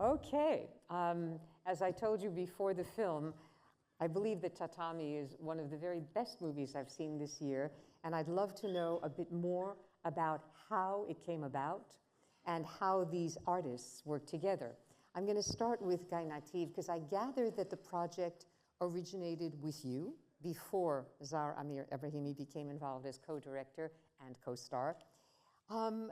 Okay, as I told you before the film, I believe that Tatami is one of the very best movies I've seen this year, and I'd love to know a bit more about how it came about and how these artists work together. I'm going to start with Guy Nativ, because I gather that the project originated with you before Zar Amir Ebrahimi became involved as co-director and co-star. How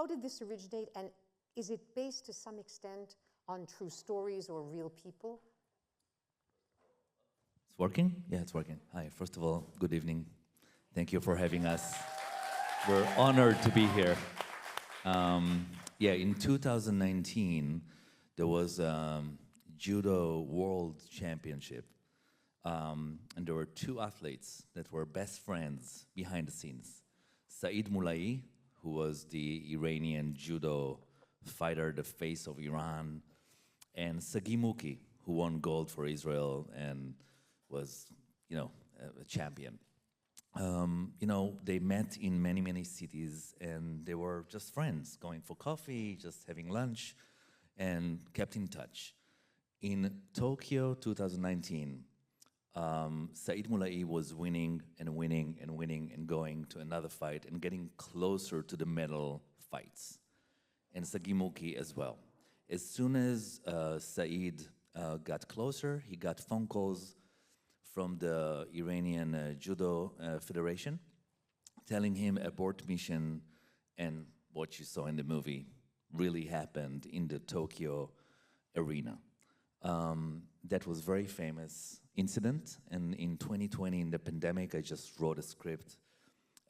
did this originate, and is it based to some extent on true stories or real people? It's working? Yeah, it's working. Hi, first of all, good evening. Thank you for having us. We're honored to be here. Yeah, in 2019, there was Judo World Championship. And there were two athletes that were best friends behind the scenes. Saeed Moulai, who was the Iranian judo fighter, the face of Iran, and Sagi Muki, who won gold for Israel and was, a champion. They met in many, many cities, and they were just friends, going for coffee, just having lunch, and kept in touch. In Tokyo 2019, Saeed Moulai was winning and winning and winning and going to another fight and getting closer to the medal fights, and Sagi Muki as well. As soon as Saeed got closer, he got phone calls from the Iranian Judo Federation telling him abort mission, and what you saw in the movie really happened in the Tokyo arena. That was very famous incident, and in 2020, in the pandemic, I just wrote a script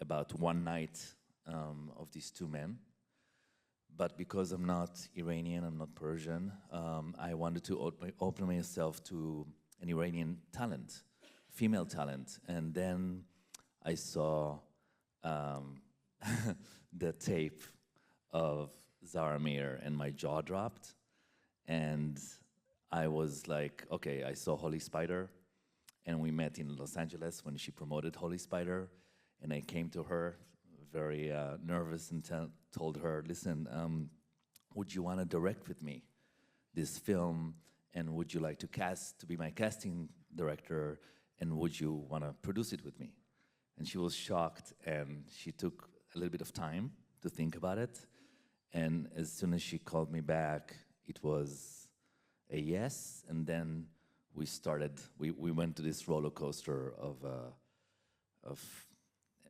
about one night of these two men. But because I'm not Iranian, I'm not Persian, I wanted to open myself to an Iranian talent, female talent. And then I saw the tape of Zar Amir, and my jaw dropped. And I was like, okay, I saw Holy Spider, and we met in Los Angeles when she promoted Holy Spider, and I came to her very nervous and told her, listen, would you want to direct with me this film, and would you like to be my casting director, and would you want to produce it with me? And she was shocked, and she took a little bit of time to think about it, and as soon as she called me back, it was a yes, and then we went to this roller coaster of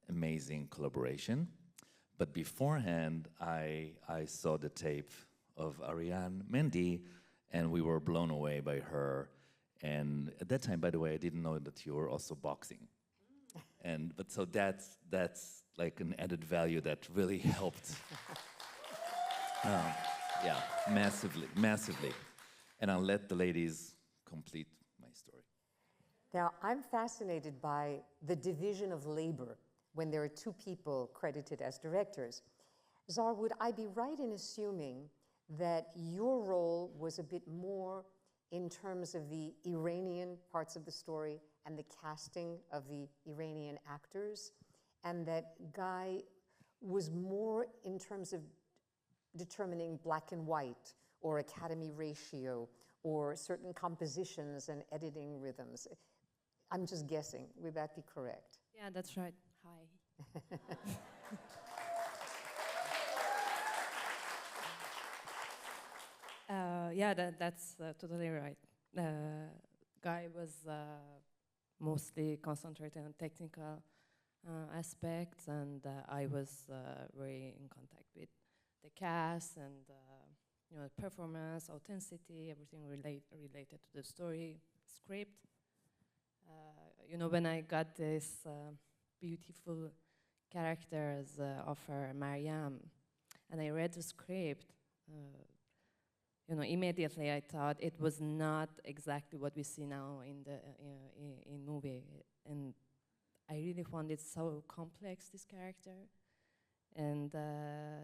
amazing collaboration. But beforehand, I saw the tape of Arienne Mandi, and we were blown away by her. And at that time, by the way, I didn't know that you were also boxing. But so that's like an added value that really helped. Yeah, massively. And I'll let the ladies complete my story. Now, I'm fascinated by the division of labor when there are two people credited as directors. Zar, would I be right in assuming that your role was a bit more in terms of the Iranian parts of the story and the casting of the Iranian actors, and that Guy was more in terms of determining black and white or Academy ratio or certain compositions and editing rhythms? I'm just guessing. Would that be correct? Yeah, that's right. Hi. Yeah, that's totally right. Guy was mostly concentrated on technical aspects, and I was very in contact with the cast and performance, authenticity, everything related to the story, script. When I got this beautiful characters of her, Maryam, and I read the script, immediately I thought it was not exactly what we see now in the in movie, and I really found it so complex, this character, and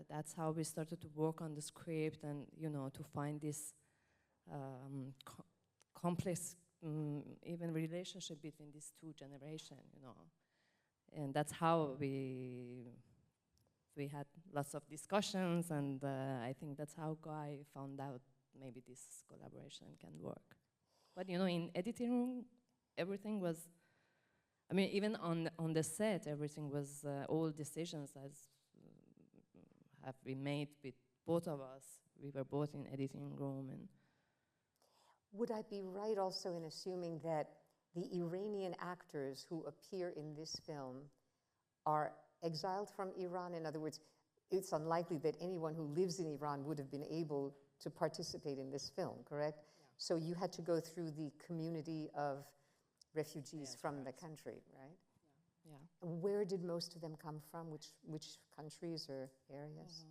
that's how we started to work on the script, and to find this complex even relationship between these two generations, and that's how we we had lots of discussions, and I think that's how Guy found out maybe this collaboration can work. But you know, in editing room, everything was, I mean, even on the set, everything was, all decisions have been made with both of us. We were both in editing room. And would I be right also in assuming that the Iranian actors who appear in this film are exiled from Iran? In other words, it's unlikely that anyone who lives in Iran would have been able to participate in this film, correct? Yeah. So you had to go through the community of refugees from the country, right? Yeah. Where did most of them come from? Which countries or areas?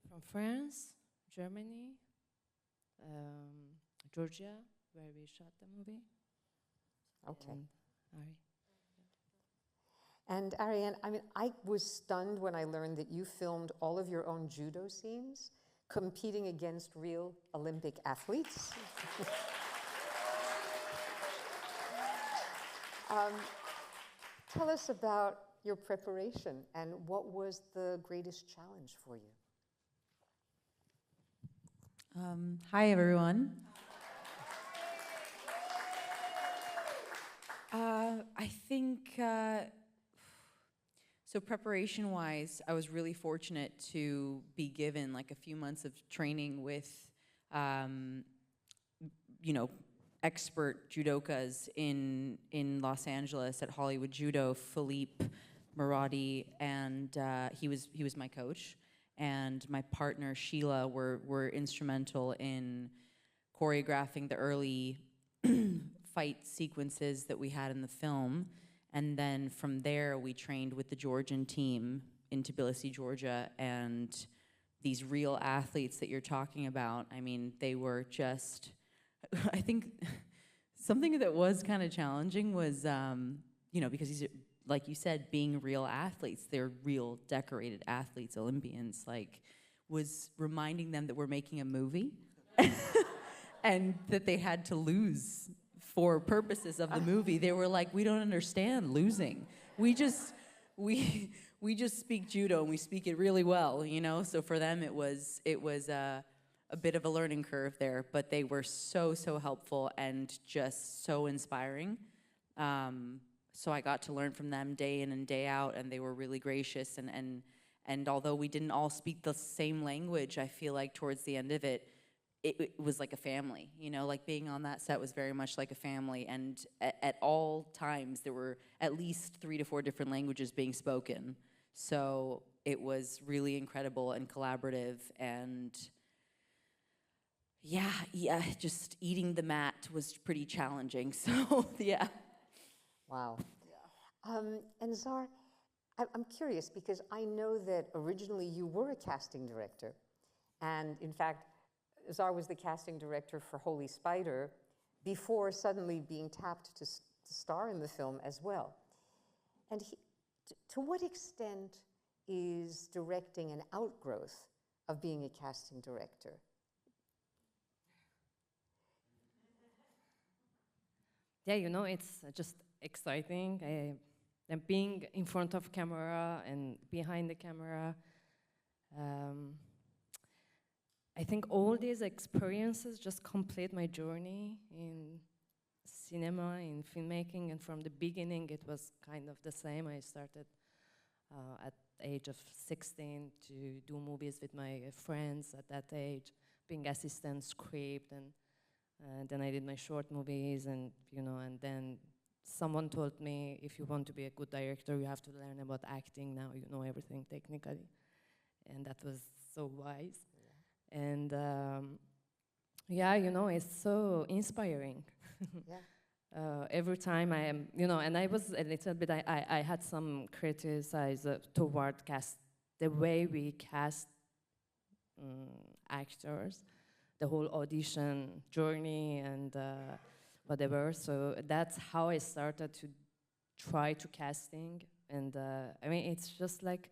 From France, Germany, Georgia, where we shot the movie. Okay. And And Arienne, I mean, I was stunned when I learned that you filmed all of your own judo scenes, competing against real Olympic athletes. Tell us about your preparation and what was the greatest challenge for you? Hi, everyone. I think, so preparation-wise, I was really fortunate to be given like a few months of training with, you know, expert judokas in Los Angeles at Hollywood Judo, Philippe Marati, and he was my coach, and my partner Sheila were instrumental in choreographing the early fight sequences that we had in the film, and then from there we trained with the Georgian team in Tbilisi, Georgia, and these real athletes that you're talking about, I mean, they were just, I think something that was kind of challenging was, you know, because these are, like you said, being real athletes, they're real decorated athletes, Olympians, like, was reminding them that we're making a movie and that they had to lose for purposes of the movie. They were like, we don't understand losing. We just speak judo and we speak it really well, you know? So for them, it was a bit of a learning curve there, but they were so helpful and just so inspiring. So I got to learn from them day in and day out, and they were really gracious. And although we didn't all speak the same language, I feel like towards the end of it, it was like a family, you know, like being on that set was very much like a family. And at all times, there were at least 3 to 4 different languages being spoken. So it was really incredible and collaborative. And yeah, just eating the mat was pretty challenging. So yeah. Wow. Yeah. And Zar, I'm curious because I know that originally you were a casting director. And in fact, Zar was the casting director for Holy Spider before suddenly being tapped to star in the film as well. And to what extent is directing an outgrowth of being a casting director? yeah, you know, it's just exciting. And being in front of camera and behind the camera, I think all these experiences just complete my journey in cinema, in filmmaking, and from the beginning it was kind of the same. I started at the age of 16 to do movies with my friends at that age, being assistant script, and then I did my short movies, and you know, and then someone told me, if you want to be a good director, you have to learn about acting. Now you know everything technically, and that was so wise. And yeah, you know, it's so inspiring. Yeah. Every time I am, you know, and I was a little bit, I had some criticism toward the way we cast actors, the whole audition journey and whatever. So that's how I started to try to casting. And I mean, it's just like,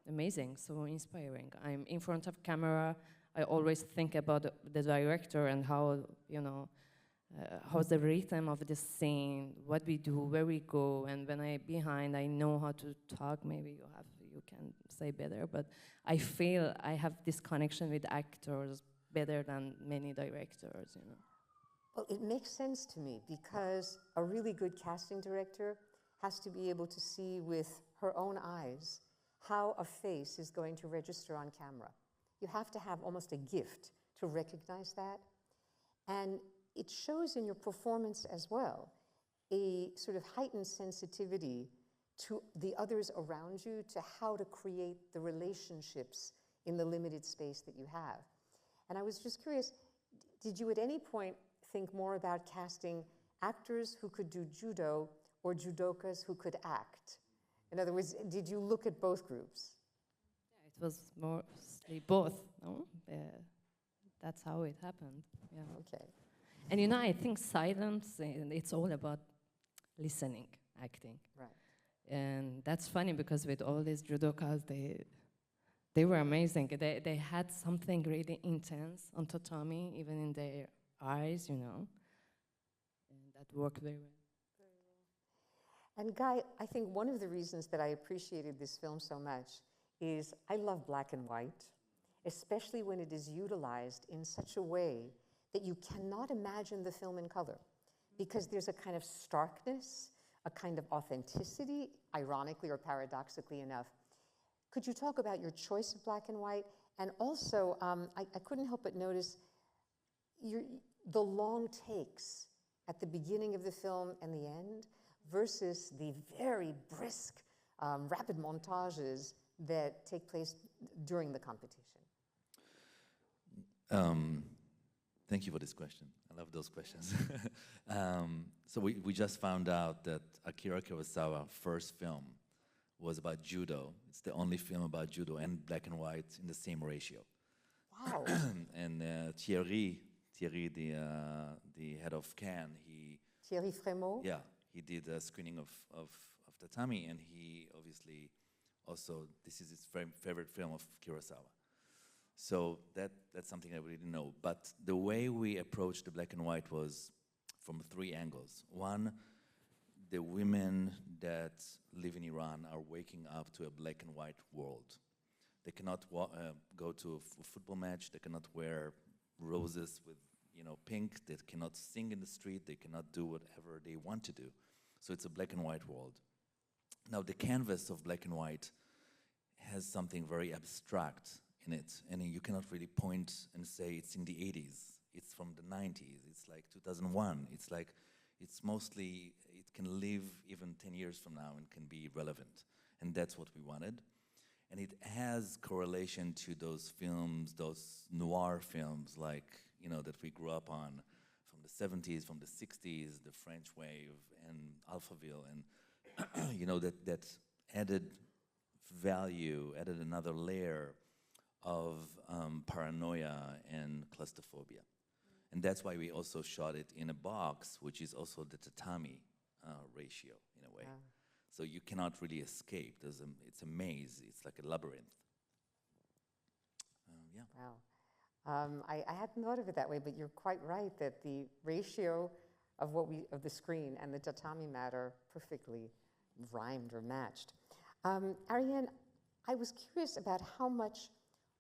amazing, so inspiring. I'm in front of camera. I always think about the director and how, you know, how's the rhythm of the scene, what we do, where we go, and when I'm behind, I know how to talk. Maybe you say better, but I feel I have this connection with actors better than many directors, you know. Well, it makes sense to me because a really good casting director has to be able to see with her own eyes how a face is going to register on camera. You have to have almost a gift to recognize that. And it shows in your performance as well, a sort of heightened sensitivity to the others around you, to how to create the relationships in the limited space that you have. And I was just curious, did you at any point think more about casting actors who could do judo or judokas who could act? In other words, did you look at both groups? Yeah, it was mostly both, no? That's how it happened, yeah. Okay. And you know, I think silence, it's all about listening, acting. Right. And that's funny because with all these judokas, they were amazing. They had something really intense on tatami, even in their eyes, you know. And that worked very well. And Guy, I think one of the reasons that I appreciated this film so much is I love black and white, especially when it is utilized in such a way that you cannot imagine the film in color, because there's a kind of starkness, a kind of authenticity, ironically or paradoxically enough. Could you talk about your choice of black and white? And also, I couldn't help but notice the long takes at the beginning of the film and the end versus the very brisk, rapid montages that take place during the competition. Thank you for this question. I love those questions. So we just found out that Akira Kurosawa's first film was about judo. It's the only film about judo and black and white in the same ratio. Wow. And Thierry, the head of Cannes, Thierry Frémaux? Yeah, he did a screening of Tatami, and he obviously also, this is his favorite film of Kurosawa. So that's something I really didn't know. But the way we approached the black and white was from 3 angles. One, the women that live in Iran are waking up to a black and white world. They cannot go to a football match. They cannot wear roses with pink. They cannot sing in the street. They cannot do whatever they want to do. So it's a black and white world. Now the canvas of black and white has something very abstract in it, and you cannot really point and say it's in the 80s, it's from the 90s, it's like 2001, it's mostly, it can live even 10 years from now and can be relevant, and that's what we wanted. And it has correlation to those films, those noir films that we grew up on from the 70s, from the 60s, the French Wave and Alphaville, and that added value, added another layer of paranoia and claustrophobia. And that's why we also shot it in a box, which is also the tatami ratio in a way. Wow. So you cannot really escape. It's a maze. It's like a labyrinth. Yeah. Wow. I hadn't thought of it that way, but you're quite right that the ratio of the screen and the tatami mat are perfectly rhymed or matched. Arienne, I was curious about how much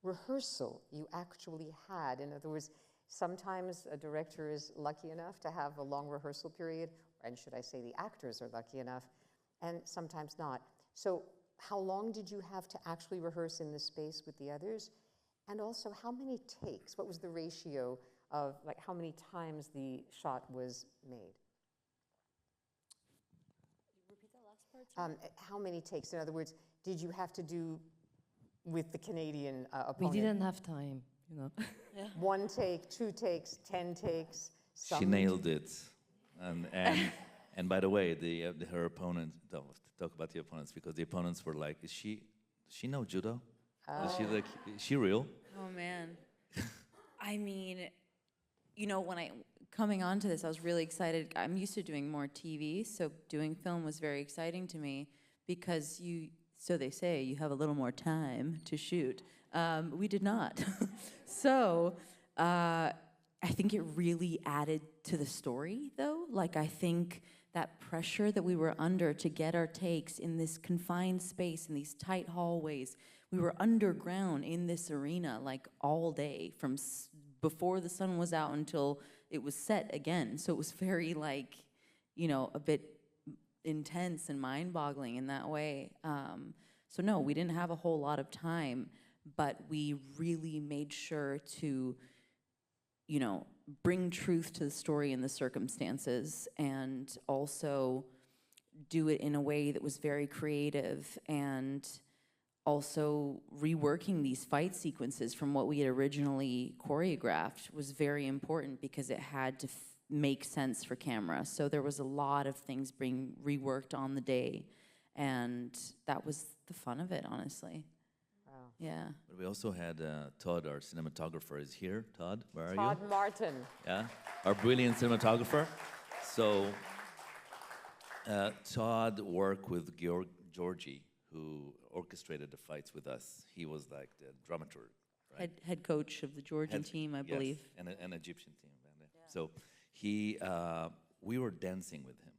rehearsal you actually had. In other words, sometimes a director is lucky enough to have a long rehearsal period, and should I say the actors are lucky enough, and sometimes not. So how long did you have to actually rehearse in the space with the others? And also, how many takes? What was the ratio of how many times the shot was made? Repeat that last part? How many takes? In other words, did you have to do with the Canadian opponent? We didn't have time, Yeah. 1 take, 2 takes, 10 takes. She nailed it, and by the way, her opponent. Don't talk about the opponents, because the opponents were like, "Does she know judo? Is she real?" Oh man. I mean, when coming onto this, I was really excited. I'm used to doing more TV, so doing film was very exciting to me because so they say, you have a little more time to shoot. We did not. So I think it really added to the story, though. I think that pressure that we were under to get our takes in this confined space, in these tight hallways. We were underground in this arena like all day from before the sun was out until it was set again. So it was very like, you know, a bit intense and mind-boggling in that way. So no, we didn't have a whole lot of time, but we really made sure to, you know, bring truth to the story and the circumstances, and also do it in a way that was very creative, and also reworking these fight sequences from what we had originally choreographed was very important because it had to make sense for camera. So there was a lot of things being reworked on the day, and that was the fun of it, honestly. Yeah. But we also had Todd, our cinematographer, is here. Todd, where are you? Todd Martin. Yeah, our brilliant cinematographer. So Todd worked with Georgie, who orchestrated the fights with us. He was like the dramaturg, right? Head coach of the Georgian team, I believe. And an Egyptian team. Yeah. So he, we were dancing with him.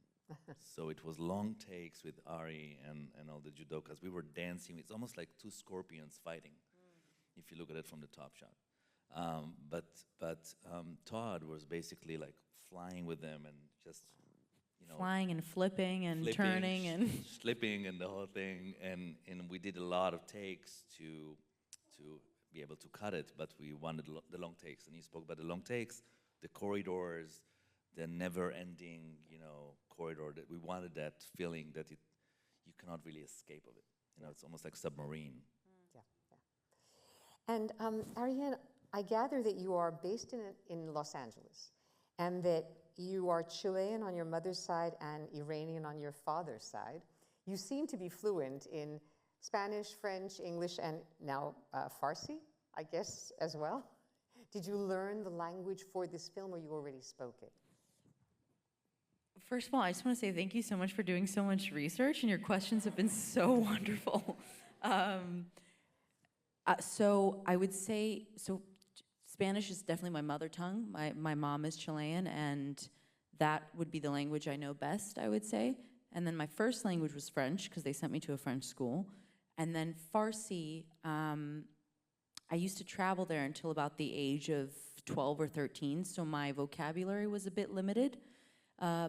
So it was long takes with Ari and all the judokas. We were dancing. It's almost like two scorpions fighting, if you look at it from the top shot. But Todd was basically like flying with them and just, you know, flying and flipping and turning and slipping and the whole thing. And we did a lot of takes to be able to cut it, but we wanted the long takes. And he spoke about the long takes, the corridors, the never-ending, you know, corridor. That we wanted that feeling that you cannot really escape of it. You know, it's almost like submarine. Yeah, yeah. And Arienne, I gather that you are based in Los Angeles, and that you are Chilean on your mother's side and Iranian on your father's side. You seem to be fluent in Spanish, French, English, and now Farsi, I guess, as well. Did you learn the language for this film, or you already spoke it? First of all, I just want to say thank you so much for doing so much research, and your questions have been so wonderful. So I would say, Spanish is definitely my mother tongue. My mom is Chilean, and that would be the language I know best, I would say. And then my first language was French, because they sent me to a French school. And then Farsi, I used to travel there until about the age of 12 or 13, so my vocabulary was a bit limited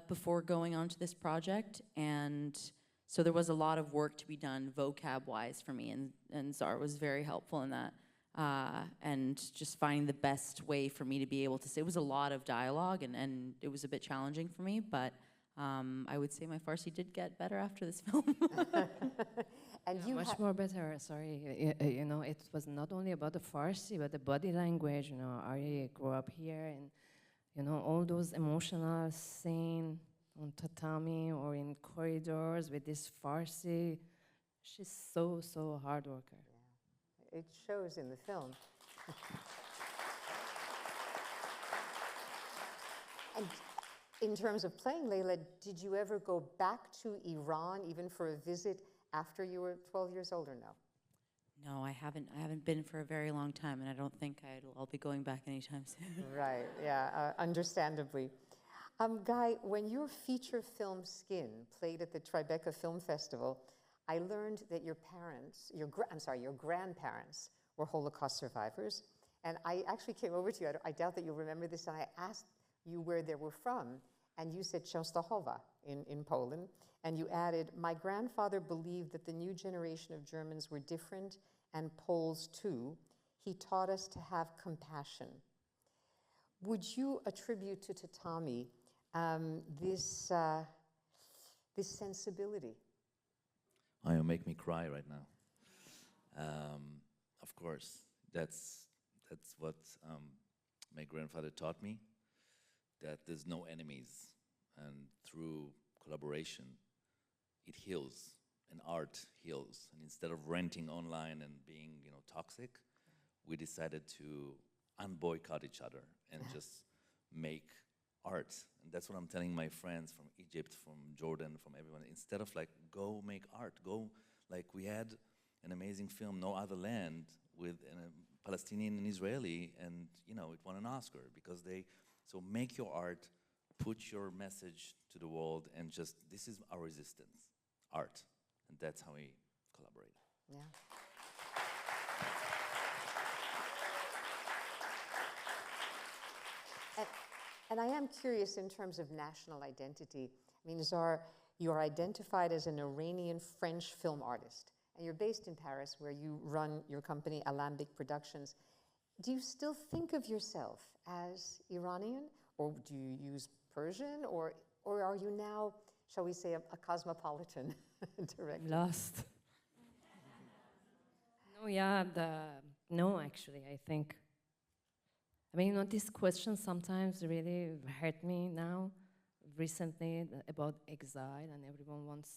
before going on to this project. And so there was a lot of work to be done vocab-wise for me, and Zar was very helpful in that. And just finding the best way for me to be able to say. It was a lot of dialogue, and it was a bit challenging for me, but I would say my Farsi did get better after this film. And Yeah, much more better, sorry. You know, it was not only about the Farsi, but the body language. You know, Ari grew up here, and, you know, all those emotional scenes on tatami or in corridors with this Farsi. She's so hard worker. It shows in the film. And in terms of playing Leila, did you ever go back to Iran, even for a visit after you were 12 years old, or no? No, I haven't been for a very long time, and I don't think I'll be going back anytime soon. Right, yeah, understandably. Guy, when your feature film Skin played at the Tribeca Film Festival, I learned that your parents, your grandparents were Holocaust survivors. And I actually came over to you, I doubt that you'll remember this, and I asked you where they were from, and you said Częstochowa in Poland, and you added, my grandfather believed that the new generation of Germans were different, and Poles too. He taught us to have compassion. Would you attribute to Tatami this sensibility? Oh, you make me cry right now. Of course, that's what my grandfather taught me, that there's no enemies, and through collaboration, it heals, and art heals. And instead of renting online and being, you know, toxic, we decided to unboycott each other and just make art. And that's what I'm telling my friends from Egypt, from Jordan, from everyone. Instead of like, go make art, go, like we had an amazing film, No Other Land, with a Palestinian and Israeli, and, you know, it won an Oscar because so make your art put your message to the world and just, this is our resistance, art. And that's how we collaborate. Yeah. And I am curious in terms of national identity. I mean, Zar, you are identified as an Iranian-French film artist, and you're based in Paris, where you run your company, Alambic Productions. Do you still think of yourself as Iranian, or do you use Persian, or are you now, shall we say, a cosmopolitan director? Lost. No, yeah, no, actually, I think. I mean, you know, this question sometimes really hurt me now, recently, about exile, and everyone wants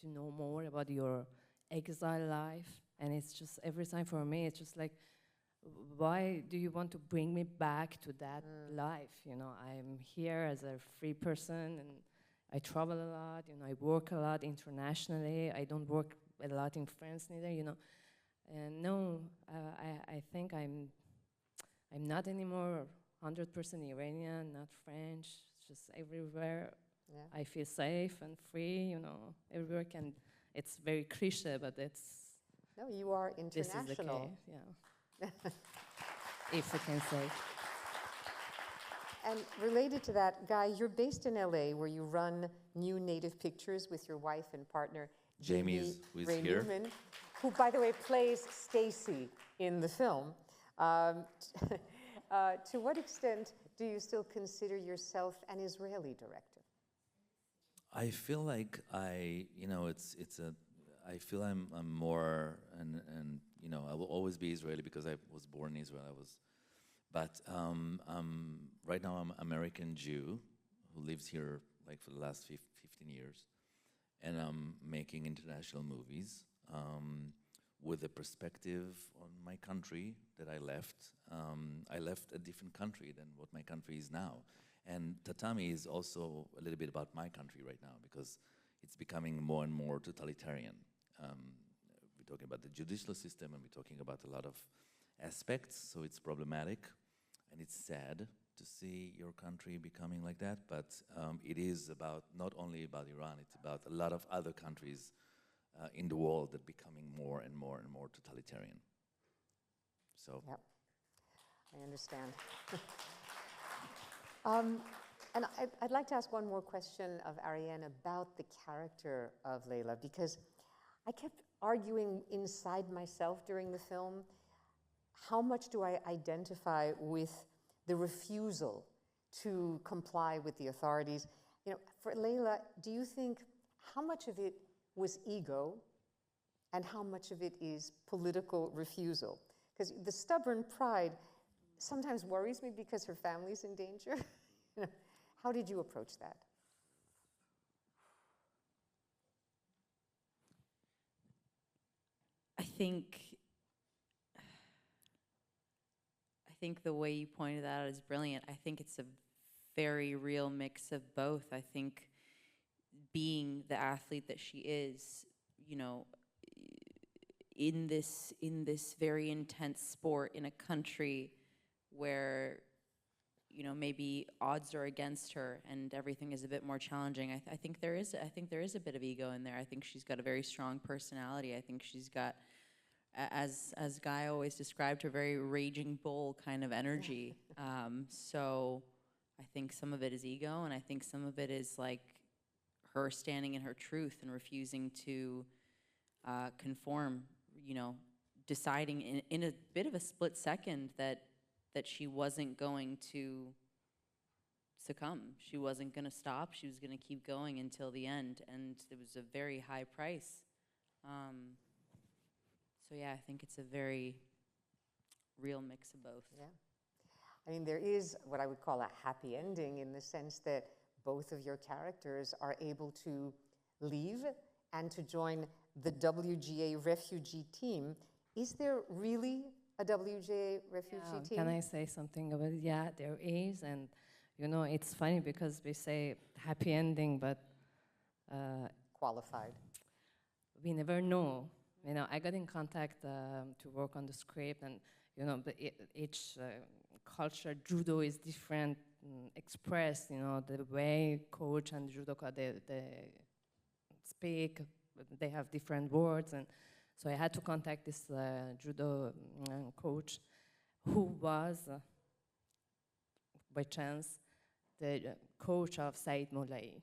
to know more about your exile life. And it's just, every time for me, it's just like, why do you want to bring me back to that life? You know, I'm here as a free person, and I travel a lot, you know, I work a lot internationally. I don't work a lot in France neither, you know. And no, I think I'm not anymore 100% Iranian, not French, just everywhere. Yeah. I feel safe and free, you know, everywhere can, it's very cliche, but it's... No, you are international. This is the case, yeah. If we can say. And related to that, Guy, you're based in LA, where you run New Native Pictures with your wife and partner, Jamie, who is here. Who, by the way, plays Stacy in the film. To what extent do you still consider yourself an Israeli director? I feel like I feel I'm more, and you know, I will always be Israeli because I was born in Israel. But right now I'm American Jew who lives here like for the last 15 years, and I'm making international movies with a perspective on my country that I left. I left a different country than what my country is now. And Tatami is also a little bit about my country right now, because it's becoming more and more totalitarian. We're talking about the judicial system, and we're talking about a lot of aspects, so it's problematic, and it's sad to see your country becoming like that, but it is about, not only about Iran, it's about a lot of other countries in the world that are becoming more and more and more totalitarian. So. Yep, I understand. And I'd like to ask one more question of Arienne about the character of Leila, because I kept arguing inside myself during the film, how much do I identify with the refusal to comply with the authorities? You know, for Leila, do you think, how much of it was ego and how much of it is political refusal? Because the stubborn pride sometimes worries me because her family's in danger. You know, how did you approach that? I think the way you pointed that out is brilliant. I think it's a very real mix of both. I think being the athlete that she is, you know, in this very intense sport in a country where, you know, maybe odds are against her and everything is a bit more challenging. I think there is a bit of ego in there. I think she's got a very strong personality. I think she's got, as Guy always described her, very raging bull kind of energy. So I think some of it is ego, and I think some of it is like her standing in her truth and refusing to conform, you know, deciding in a bit of a split second that she wasn't going to succumb. She wasn't going to stop. She was going to keep going until the end, and it was a very high price. So yeah, I think it's a very real mix of both. Yeah. I mean, there is what I would call a happy ending, in the sense that both of your characters are able to leave and to join the WGA refugee team. Is there really a WGA refugee team? Can I say something about it? Yeah, there is, and you know, it's funny because we say happy ending, but qualified. We never know. You know, I got in contact to work on the script, and you know, each culture, judo is different express, the way coach and judoka they speak. They have different words, and so I had to contact this judo coach, who was, by chance, the coach of Said Moulay,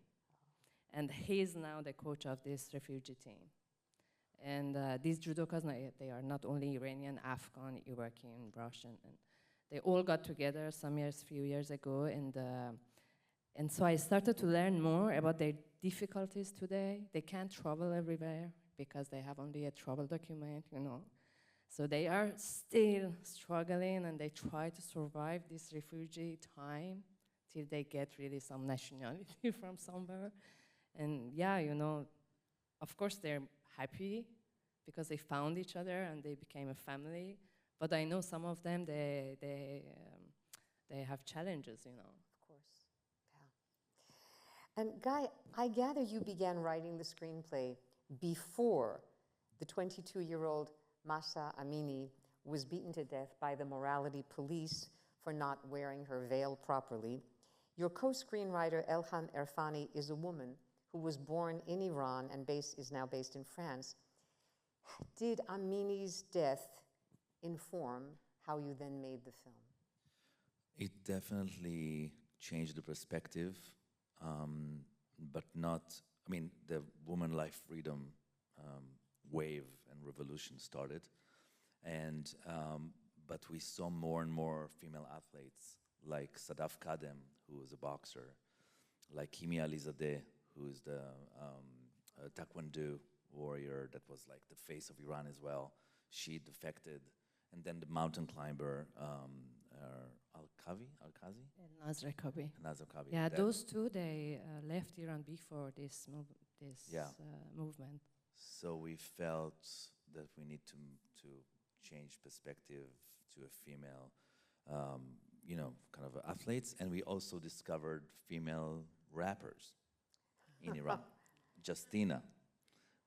and he's now the coach of this refugee team. And these judokas, they are not only Iranian, Afghan, Iraqi, and Russian, and they all got together few years ago, and so I started to learn more about their difficulties today. They can't travel everywhere because they have only a travel document, So they are still struggling, and they try to survive this refugee time till they get really some nationality from somewhere. And yeah, of course they're happy because they found each other and they became a family. But I know some of them, they have challenges, Of course, yeah. And Guy, I gather you began writing the screenplay before the 22-year-old Mahsa Amini was beaten to death by the morality police for not wearing her veil properly. Your co-screenwriter Elham Erfani is a woman who was born in Iran and is now based in France. Did Amini's death inform how you then made the film? It definitely changed the perspective, but not, the woman life freedom wave and revolution started, and but we saw more and more female athletes, like Sadaf Kadem, who was a boxer, like Kimi Alizadeh, who is the Taekwondo warrior that was like the face of Iran as well. She defected, and then the mountain climber Al-Kazi? Nazr Kabi. Nazr Kabi. Yeah, those two, they left Iran before this movement. So we felt that we need to change perspective to a female, kind of athletes, and we also discovered female rappers in Iran. Justina,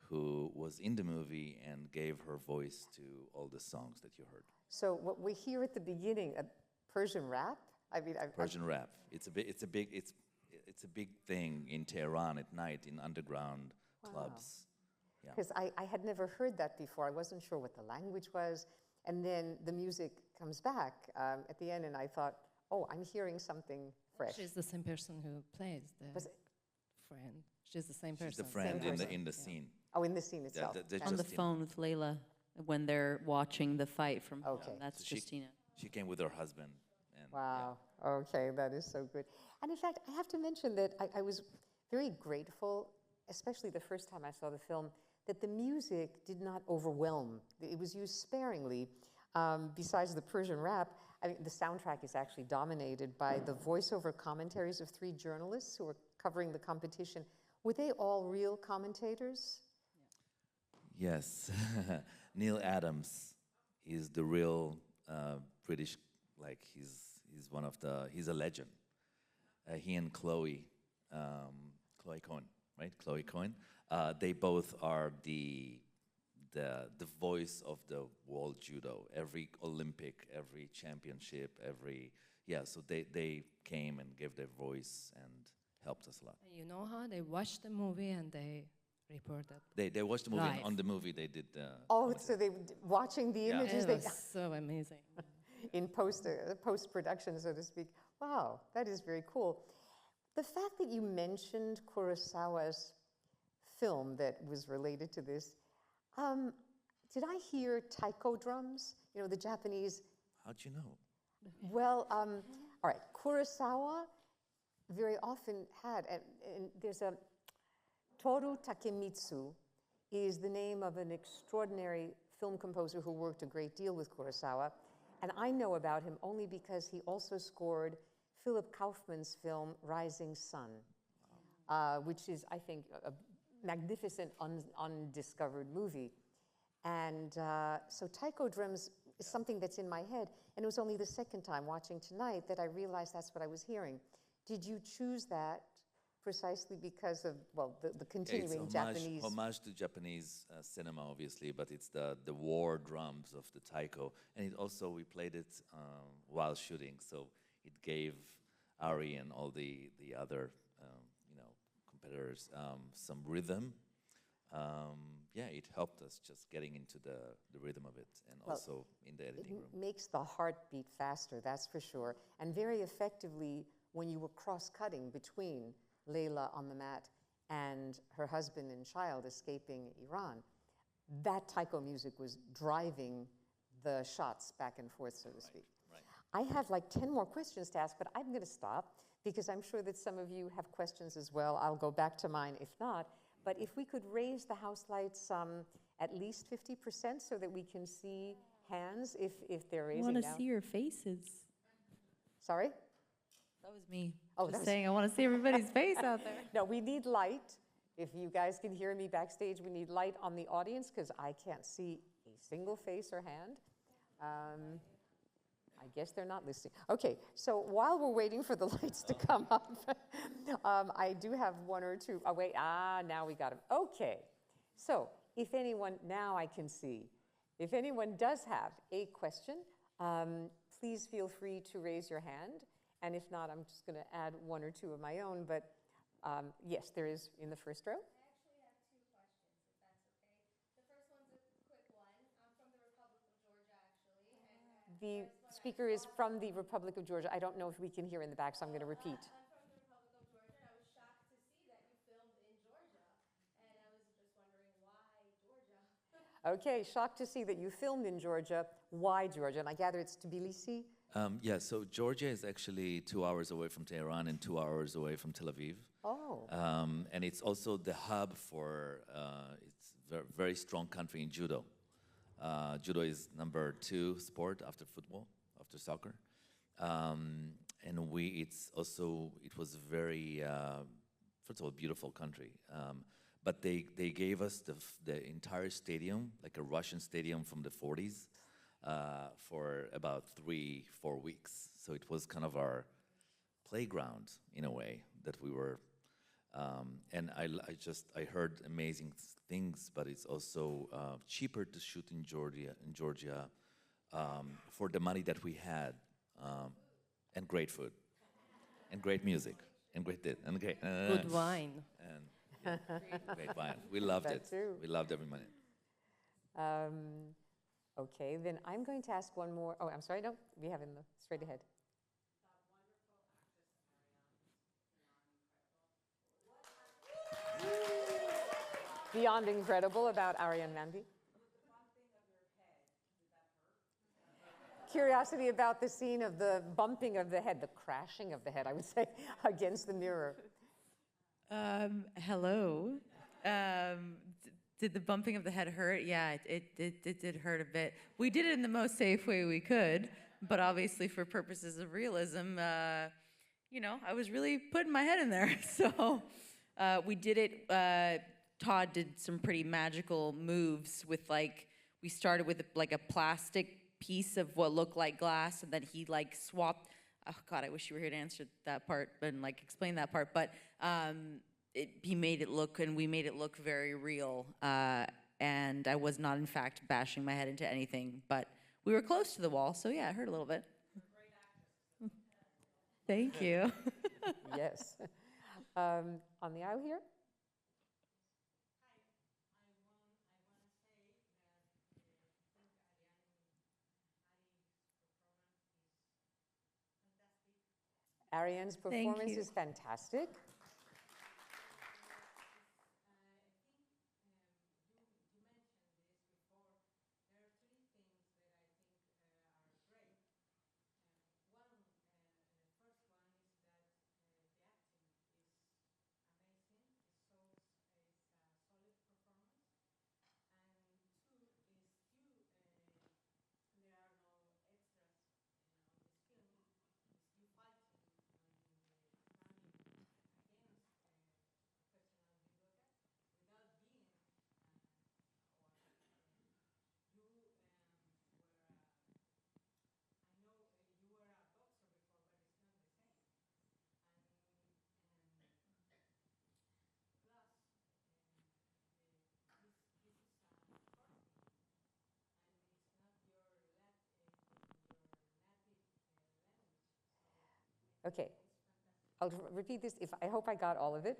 who was in the movie and gave her voice to all the songs that you heard. So what we hear at the beginning, Persian rap? Persian rap. It's a big thing in Tehran at night in underground clubs. Yeah. Because I had never heard that before. I wasn't sure what the language was. And then the music comes back at the end, and I thought, oh, I'm hearing something fresh. She's the same person who plays the friend. She's the same person. She's the friend in the scene. Oh, in the scene itself. On the phone with Leila when they're watching the fight from home. Okay. That's So Justina. She came with her husband. And Wow. Okay, that is so good. And in fact, I have to mention that I was very grateful, especially the first time I saw the film, that the music did not overwhelm. It was used sparingly. Besides the Persian rap, the soundtrack is actually dominated by the voiceover commentaries of 3 journalists who were covering the competition. Were they all real commentators? Yes. Neil Adams is the real British, he's a legend. He and Chloe Cohen, right? Chloe Cohen. They both are the voice of the world judo. Every Olympic, every championship, so they came and gave their voice and helped us a lot. You know how they watched the movie and they reported? They watched the movie, and live. on the movie they did the... So they watching the Yeah. images It was so amazing. in post-production, so to speak. Wow, that is very cool. The fact that you mentioned Kurosawa's film that was related to this, did I hear taiko drums? The Japanese. How'd you know? Well, all right, Kurosawa very often had, and there's a Toru Takemitsu is the name of an extraordinary film composer who worked a great deal with Kurosawa. And I know about him only because he also scored Philip Kaufman's film Rising Sun, which is, I think, a magnificent undiscovered movie. And so taiko drums is something that's in my head. And it was only the second time watching tonight that I realized that's what I was hearing. Did you choose that precisely because of, the continuing It's Japanese? homage to Japanese cinema, obviously, but it's the war drums of the taiko. And we played it while shooting, so it gave Ari and all the other competitors some rhythm. Yeah, it helped us just getting into the rhythm of it, and Well, also in the editing room. It makes the heart beat faster, that's for sure. And very effectively, when you were cross-cutting between Leila on the mat and her husband and child escaping Iran, that taiko music was driving the shots back and forth, so to speak. Right. I have like 10 more questions to ask, but I'm going to stop because I'm sure that some of you have questions as well. I'll go back to mine if not. But if we could raise the house lights at least 50% so that we can see hands if they're I raising want to now. see your faces. Sorry? That was me. Oh, Just saying, I want to see everybody's face out there. No, we need light. If you guys can hear me backstage, we need light on the audience because I can't see a single face or hand. I guess they're not listening. Okay, so while we're waiting for the lights to come up, I do have one or two. Oh, wait, now we got them. Okay, so if anyone, now I can see. If anyone does have a question, please feel free to raise your hand. And if not, I'm just going to add one or two of my own. But yes, there is in the first row. I actually have two questions, if that's okay. The first one's a quick one. I'm from the Republic of Georgia, actually. And The speaker is from the Republic of Georgia. I don't know if we can hear in the back, so I'm going to repeat. I'm from the Republic of Georgia. I was shocked to see that you filmed in Georgia. And I was just wondering why Georgia? Okay, shocked to see that you filmed in Georgia. Why Georgia? And I gather it's Tbilisi? Yeah, so Georgia is actually 2 hours away from Tehran and 2 hours away from Tel Aviv. Oh. And it's also the hub for, it's a very strong country in judo. Judo is number 2 sport after football, after soccer. And it was very, first of all, beautiful country. But they gave us the entire stadium, like a Russian stadium from the 40s, for about 3-4 weeks. So it was kind of our playground in a way that we were. And I heard amazing things, but it's also cheaper to shoot in Georgia for the money that we had, and great food, and great music, and great Good wine. and great wine. We loved That it. too. We loved every minute. Okay, then I'm going to ask one more. Oh, I'm sorry, no, we have in the straight ahead. Beyond incredible about Arienne Mandi. Curiosity about the scene of the bumping of the head, the crashing of the head, I would say, against the mirror. Hello. Did the bumping of the head hurt? Yeah, it did hurt a bit. We did it in the most safe way we could, but obviously for purposes of realism, I was really putting my head in there. So we did it. Todd did some pretty magical moves with we started with a plastic piece of what looked like glass, and then he swapped. Oh God, I wish you were here to answer that part and explain that part. But he made it look, and we made it look very real. And I was not, in fact, bashing my head into anything, but we were close to the wall, so yeah, it hurt a little bit. Thank you. Yes. On the aisle here? Arienne's performance is fantastic. Okay, I'll repeat this, I hope I got all of it.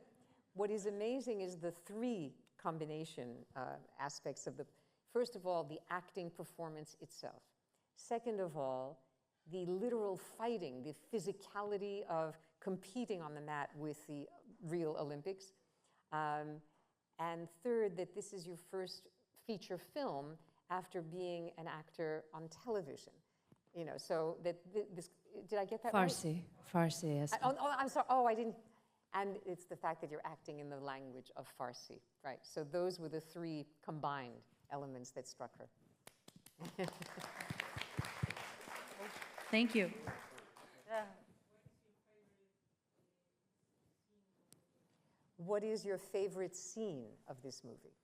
What is amazing is the three combination aspects of the, first of all, the acting performance itself. Second of all, the literal fighting, the physicality of competing on the mat with the real Olympics. And third, that this is your first feature film after being an actor on television. You know, so that this, did I get that right? Farsi, yes. Oh, I'm sorry, I didn't. And it's the fact that you're acting in the language of Farsi, right? So those were the three combined elements that struck her. Thank you. What is your favorite scene of this movie?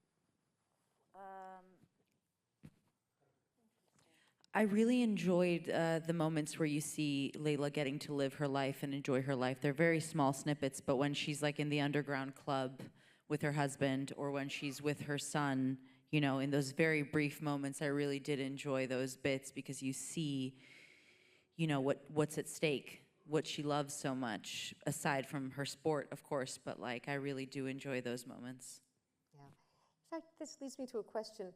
I really enjoyed the moments where you see Leila getting to live her life and enjoy her life. They're very small snippets, but when she's like in the underground club with her husband, or when she's with her son, you know, in those very brief moments, I really did enjoy those bits, because you see, you know, what's at stake, what she loves so much, aside from her sport, of course, but like I really do enjoy those moments. Yeah. In fact, this leads me to a question.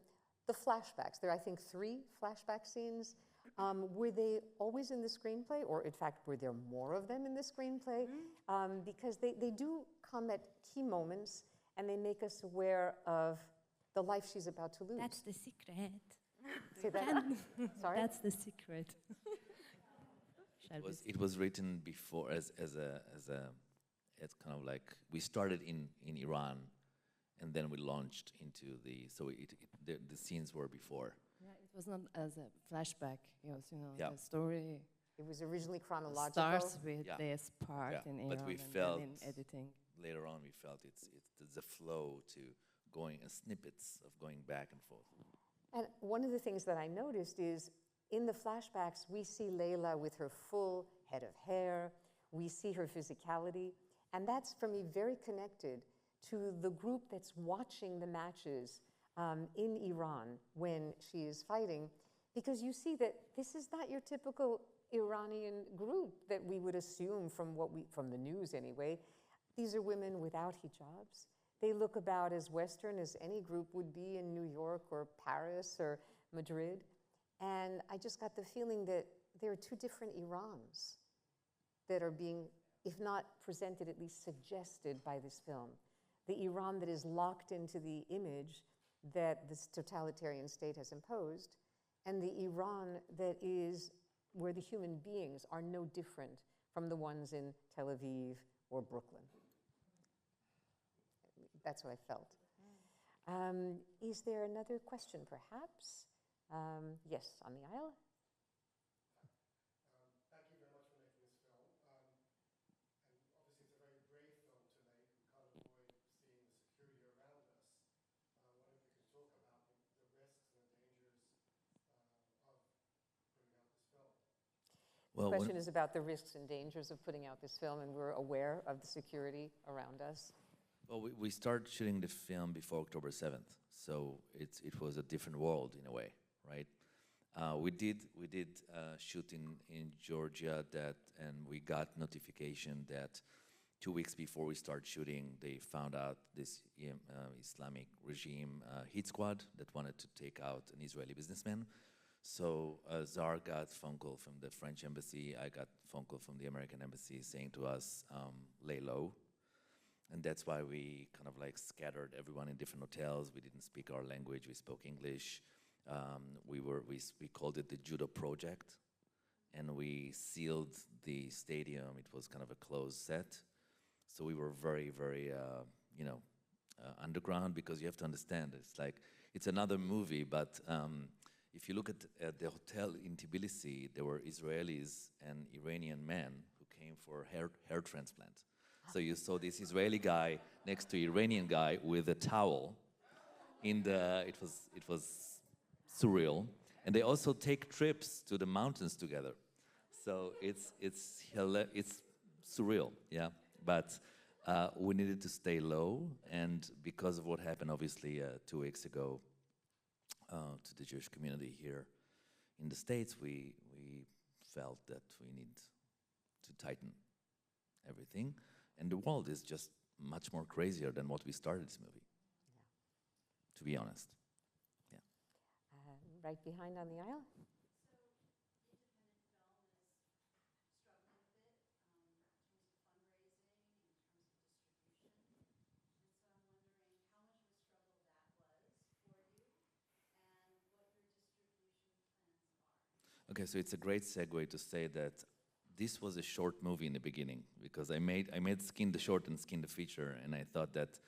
The flashbacks, there are, I think, 3 flashback scenes. Were they always in the screenplay, or in fact, were there more of them in the screenplay? Because they do come at key moments, and they make us aware of the life she's about to lose. That's the secret. Say that. Sorry? That's the secret. It was written before as kind of like, we started in Iran, and then we launched into the scenes were before. Yeah, it was not as a flashback. It was, you know, Yeah. the story It was originally chronological. starts with Yeah. this part Yeah, in but Iran we and felt then in editing. later on we felt it's the flow to going snippets of going back and forth. And one of the things that I noticed is in the flashbacks, we see Leila with her full head of hair, we see her physicality, and that's, for me, very connected to the group that's watching the matches in Iran when she is fighting, because you see that this is not your typical Iranian group that we would assume from the news anyway. These are women without hijabs. They look about as Western as any group would be in New York or Paris or Madrid. And I just got the feeling that there are 2 different Irans that are being, if not presented, at least suggested by this film. The Iran that is locked into the image that this totalitarian state has imposed, and the Iran that is where the human beings are no different from the ones in Tel Aviv or Brooklyn. That's what I felt. Is there another question, perhaps? Yes, on the aisle. Thank you very much for making this film. And obviously it's a very brave film to make. We can't avoid seeing the security around us. I wonder if you could talk about the risks and the dangers of putting out this film. Well, The question is about the risks and dangers of putting out this film, and we're aware of the security around us. Well, we started shooting the film before October 7th, so it was a different world in a way, right? We did shoot in Georgia, and we got notification that 2 weeks before we started shooting, they found out this Islamic regime hit squad that wanted to take out an Israeli businessman. So Zar got a phone call from the French embassy. I got a phone call from the American embassy saying to us, lay low. And that's why we kind of like scattered everyone in different hotels. We didn't speak our language, we spoke English. We called it the Judo Project, and we sealed the stadium. It was kind of a closed set. So we were very, very, underground, because you have to understand, it's another movie, but if you look at the hotel in Tbilisi, there were Israelis and Iranian men who came for hair transplant. So you saw this Israeli guy next to Iranian guy with a towel. It was surreal, and they also take trips to the mountains together. So it's surreal, yeah. But we needed to stay low, and because of what happened, obviously 2 weeks ago to the Jewish community here in the States, we felt that we need to tighten everything. And the world is just much more crazier than what we started this movie, to be honest. Yeah. Right behind on the aisle. Okay, so it's a great segue to say that this was a short movie in the beginning because I made Skin the Short and Skin the Feature, and I thought that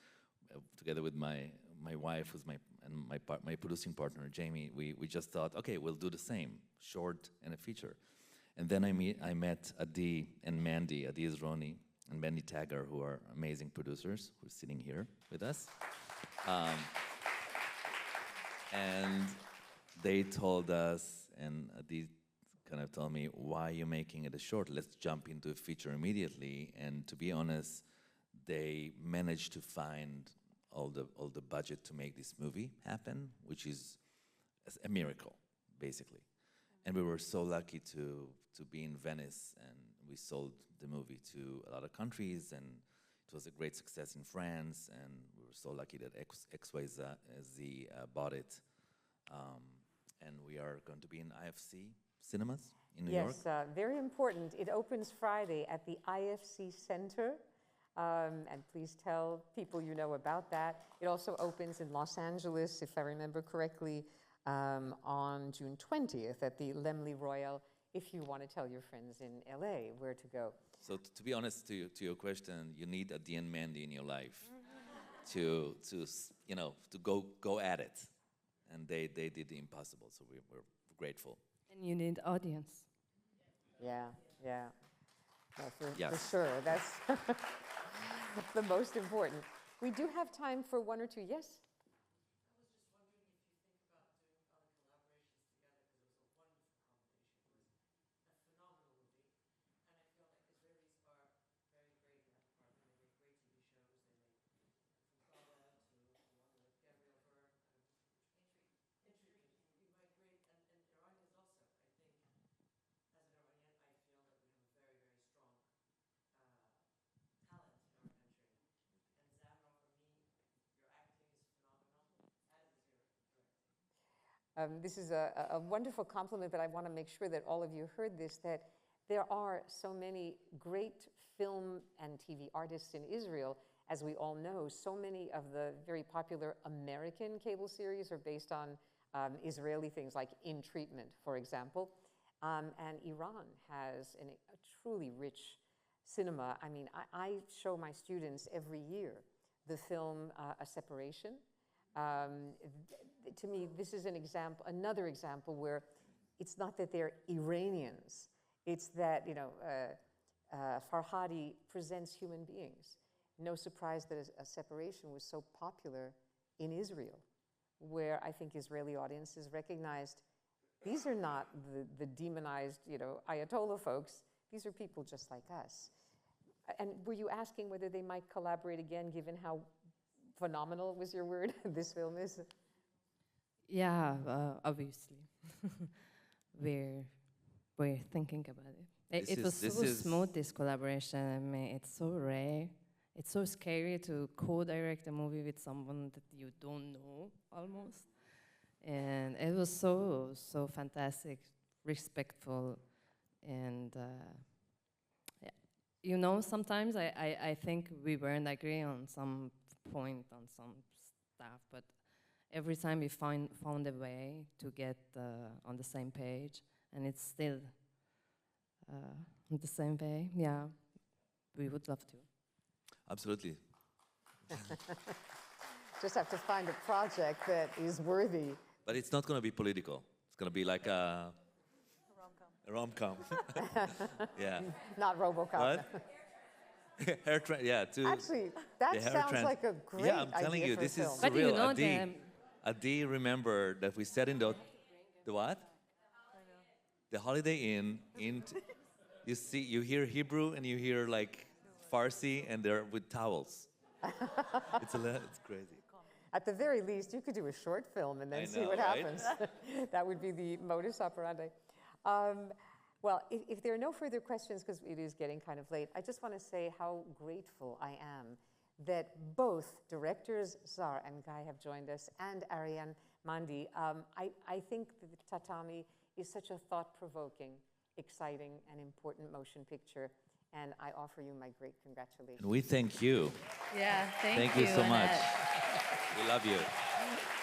together with my wife, who's my producing partner Jamie, we just thought, okay, we'll do the same, short and a feature. And then I met Adi and Mandi, Adi Isroni and Mandy Tagger, who are amazing producers, who are sitting here with us. And they told us, and Adi kind of told me, why are you making it a short? Let's jump into a feature immediately. And to be honest, they managed to find all the budget to make this movie happen, which is a miracle, basically. And we were so lucky to be in Venice, and we sold the movie to a lot of countries, and it was a great success in France, and we were so lucky that XYZ bought it. And we are going to be in IFC cinemas in New York. Yes, very important. It opens Friday at the IFC Center. And please tell people you know about that. It also opens in Los Angeles, if I remember correctly, on June 20th at the Laemmle Royal, if you want to tell your friends in LA where to go. So to be honest to your question, you need Arienne Mandi in your life to go at it. And they did the impossible, so we're grateful. And you need audience. Yeah. No, for Yes. sure. That's the most important. We do have time for one or two. Yes? This is a wonderful compliment, but I want to make sure that all of you heard this, that there are so many great film and TV artists in Israel. As we all know, so many of the very popular American cable series are based on Israeli things like In Treatment, for example. And Iran has a truly rich cinema. I mean, I show my students every year the film A Separation. To me, this is another example where it's not that they're Iranians, it's that, Farhadi presents human beings. No surprise that A Separation was so popular in Israel, where I think Israeli audiences recognized these are not the demonized, Ayatollah folks. These are people just like us. And were you asking whether they might collaborate again, given how phenomenal was your word this film is? Yeah, obviously. we're thinking about it. It was so smooth, this collaboration. I mean, it's so rare. It's so scary to co-direct a movie with someone that you don't know, almost. And it was so fantastic, respectful, and sometimes I think we weren't agreeing on some point on some stuff, but every time we found a way to get on the same page, and it's still on the same way. Yeah, we would love to. Absolutely. Just have to find a project that is worthy. But it's not going to be political. It's going to be like a rom-com. Yeah. Not RoboCop. What? Actually, that sounds like a great idea. Yeah, I'm telling you, this is surreal. But you know Adi, remember that we sat in the what? The Holiday Inn. You hear Hebrew and you hear like Farsi, and they're with towels. It's crazy. At the very least, you could do a short film and then see what happens. That would be the modus operandi. Well, if there are no further questions, because it is getting kind of late, I just want to say how grateful I am that both directors, Zar and Guy, have joined us, and Arienne Mandi. I think that Tatami is such a thought-provoking, exciting, and important motion picture, and I offer you my great congratulations. And we thank you. Yeah, thank you you so much. Annette. We love you.